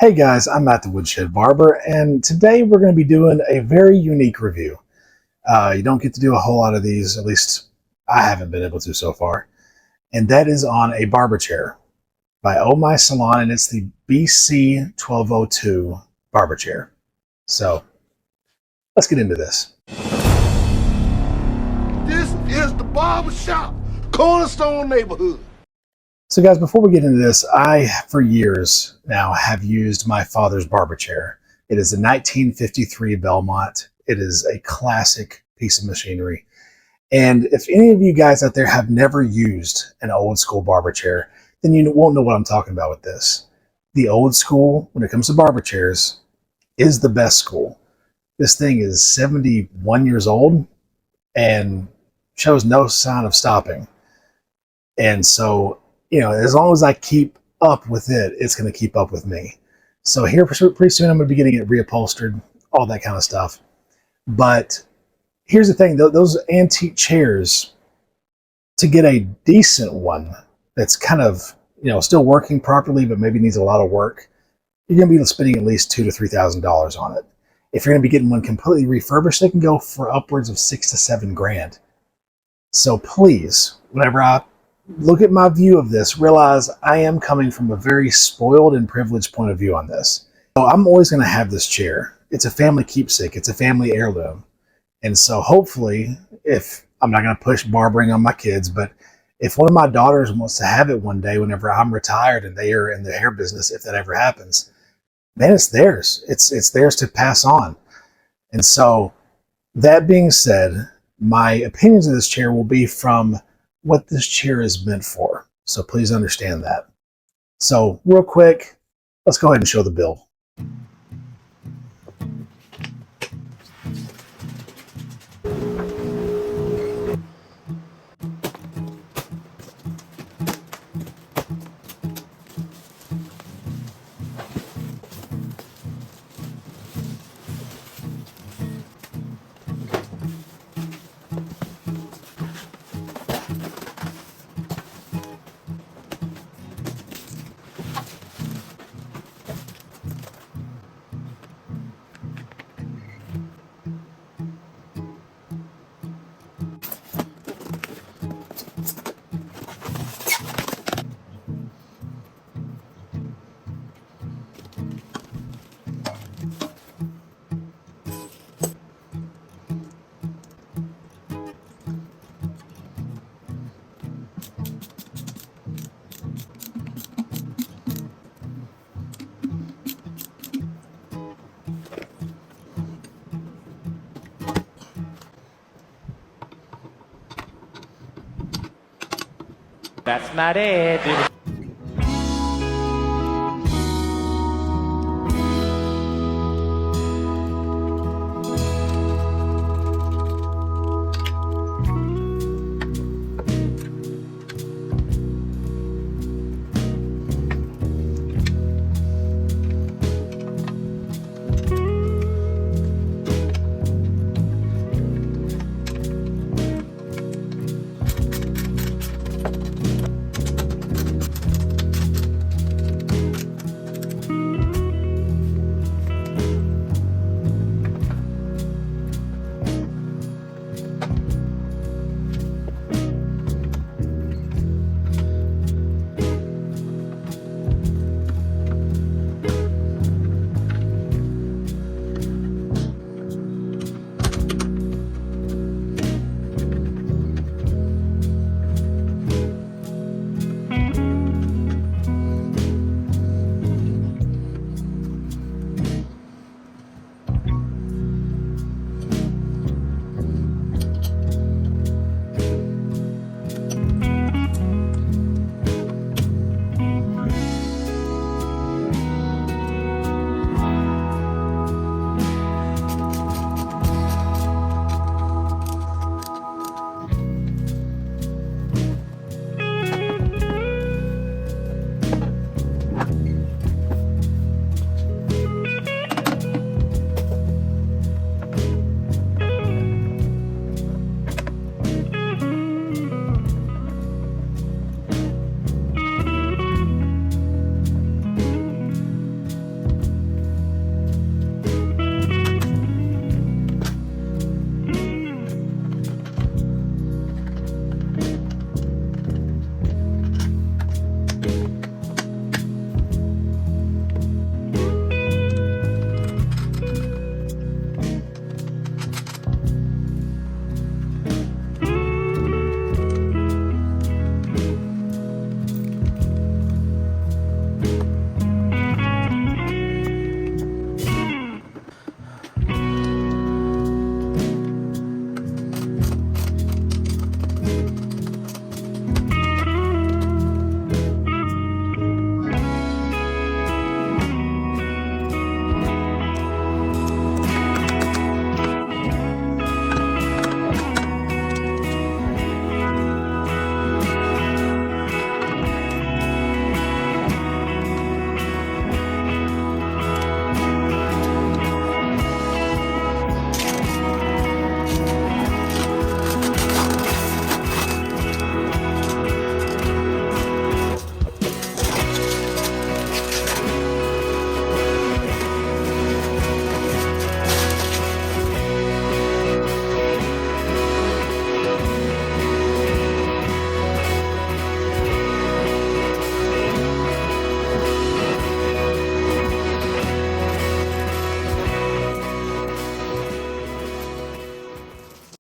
Hey guys, I'm at the Woodshed Barber, and today we're going to be doing a very unique review. You don't get to do a whole lot of these, at least I haven't been able to so far, and that is on a barber chair by OmySalon, and it's the BC1202 barber chair. So let's get into this. This is the barber shop, Cornerstone neighborhood. So guys, before we get into this, I, for years now, have used my father's barber chair. It is a 1953 Belmont. It is a classic piece of machinery. And if any of you guys out there have never used an old school barber chair, then you won't know what I'm talking about with this. The old school, when it comes to barber chairs, is the best school. This thing is 71 years old and shows no sign of stopping. And so, you know, as long as I keep up with it, it's going to keep up with me. So here pretty soon I'm going to be getting it reupholstered, all that kind of stuff. But here's the thing, those antique chairs, to get a decent one that's kind of, you know, still working properly, but maybe needs a lot of work, you're going to be spending at least $2,000 to $3,000 on it. If you're going to be getting one completely refurbished, they can go for upwards of $6,000 to $7,000. So please, whenever I look at my view of this, realize I am coming from a very spoiled and privileged point of view on this. So I'm always going to have this chair. It's a family keepsake. It's a family heirloom. And so hopefully, if I'm not going to push barbering on my kids, but if one of my daughters wants to have it one day whenever I'm retired and they are in the hair business, if that ever happens, man, it's theirs. It's theirs to pass on. And so that being said, my opinions of this chair will be from what this chair is meant for. So please understand that. So real quick, let's go ahead and show the build. That's not it.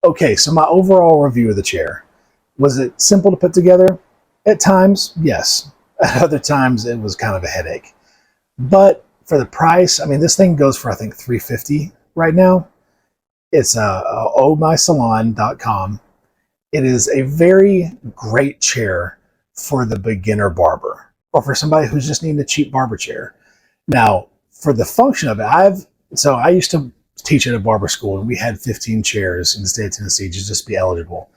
Okay, so my overall review of the chair. Was it simple to put together? At times, yes. At other times, it was kind of a headache. But for the price, I mean, this thing goes for, I think, $350 right now. It's OmySalon.com. It is a very great chair for the beginner barber or for somebody who's just needing a cheap barber chair. Now, for the function of it, I used to teach at a barber school, and we had 15 chairs in the state of Tennessee just to be eligible.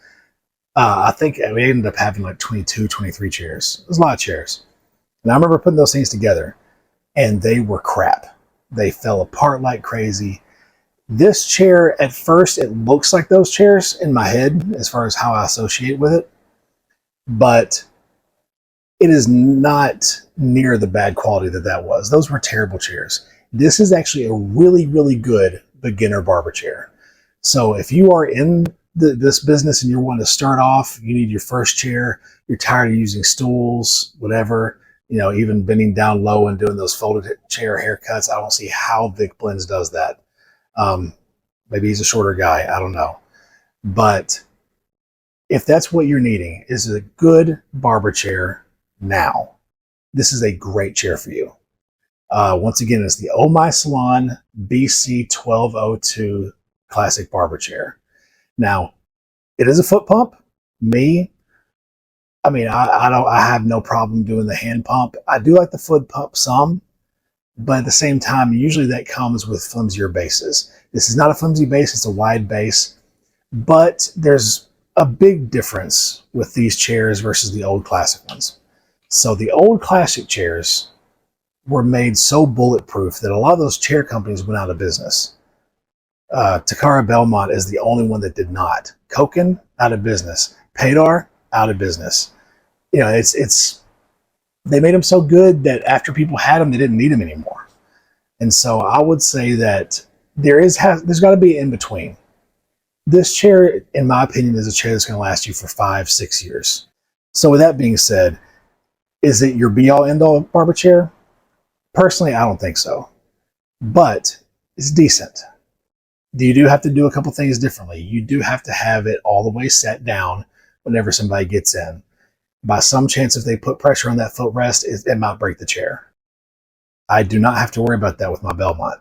I think we ended up having like 22, 23 chairs. It was a lot of chairs. And I remember putting those things together, and they were crap. They fell apart like crazy. This chair, at first, it looks like those chairs in my head as far as how I associate with it, but it is not near the bad quality that was. Those were terrible chairs. This is actually a really, really good beginner barber chair. So if you are in this business and you're wanting to start off, you need your first chair, you're tired of using stools, whatever, even bending down low and doing those folded chair haircuts. I don't see how Vic Blends does that. Maybe he's a shorter guy. I don't know. But if that's what you're needing, is a good barber chair now, this is a great chair for you. Once again, it's the OmySalon BC1202 classic barber chair. Now, it is a foot pump. I have no problem doing the hand pump. I do like the foot pump some, but at the same time, usually that comes with flimsier bases. This is not a flimsy base, it's a wide base, but there's a big difference with these chairs versus the old classic ones. So the old classic chairs were made so bulletproof that a lot of those chair companies went out of business. Takara Belmont is the only one that did not. Koken, out of business. Padar, out of business. They made them so good that after people had them, they didn't need them anymore. And so I would say that there's got to be an in-between. This chair, in my opinion, is a chair that's going to last you for 5-6 years. So with that being said, is it your be-all, end-all barber chair? Personally, I don't think so. But it's decent. You do have to do a couple things differently. You do have to have it all the way set down whenever somebody gets in. By some chance, if they put pressure on that footrest, it might break the chair. I do not have to worry about that with my Belmont.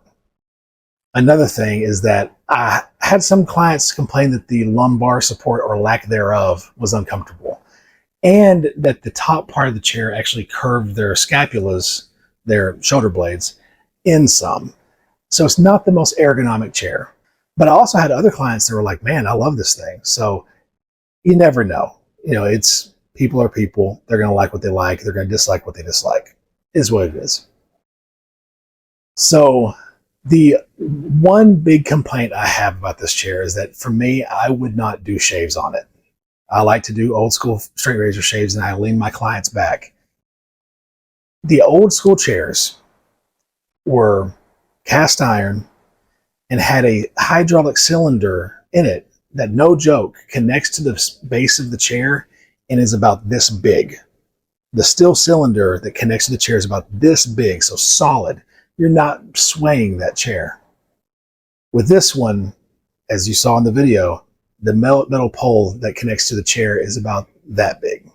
Another thing is that I had some clients complain that the lumbar support or lack thereof was uncomfortable, and that the top part of the chair actually curved their scapulas, their shoulder blades, in some. So it's not the most ergonomic chair. But I also had other clients that were like, man, I love this thing. So you never know. People are people. They're going to like what they like. They're going to dislike what they dislike. It is what it is. So the one big complaint I have about this chair is that for me, I would not do shaves on it. I like to do old school straight razor shaves, and I lean my clients back. The old school chairs were cast iron and had a hydraulic cylinder in it that, no joke, connects to the base of the chair and is about this big. The steel cylinder that connects to the chair is about this big, so solid. You're not swaying that chair. With this one, as you saw in the video, the metal pole that connects to the chair is about that big.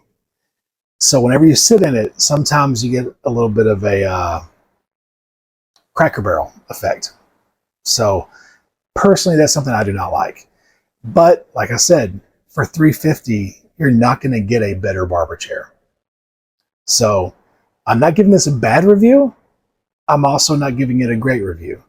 So whenever you sit in it, sometimes you get a little bit of a Cracker Barrel effect. So personally, that's something I do not like. But like I said, for $350, you're not going to get a better barber chair. So I'm not giving this a bad review. I'm also not giving it a great review.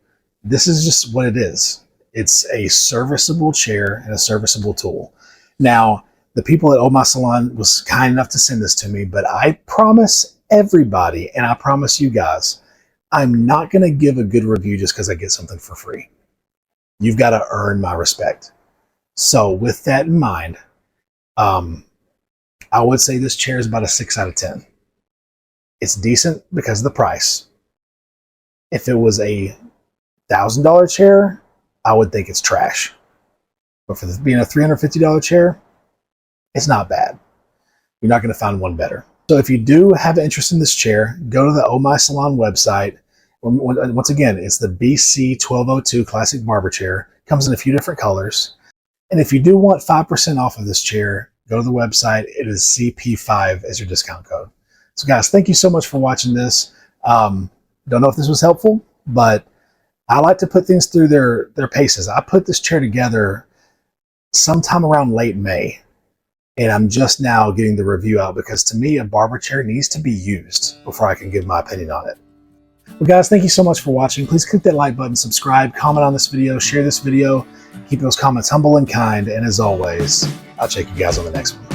This is just what it is. It's a serviceable chair and a serviceable tool. Now, the people at OmySalon was kind enough to send this to me, but I promise everybody, and I promise you guys, I'm not going to give a good review just because I get something for free. You've got to earn my respect. So with that in mind, I would say this chair is about a 6 out of 10. It's decent because of the price. If it was a $1,000 chair, I would think it's trash. But for being a $350 chair, it's not bad. You're not going to find one better. So if you do have an interest in this chair, go to the OmySalon website. Once again, it's the BC1202 Classic Barber Chair. Comes in a few different colors. And if you do want 5% off of this chair, go to the website. It is CP5 as your discount code. So guys, thank you so much for watching this. Don't know if this was helpful, but I like to put things through their paces. I put this chair together sometime around late May, and I'm just now getting the review out because to me, a Barber chair needs to be used before I can give my opinion on it. Well guys, thank you so much for watching. Please click that like button, subscribe, comment on this video, share this video, keep those comments humble and kind, and as always, I'll check you guys on the next one.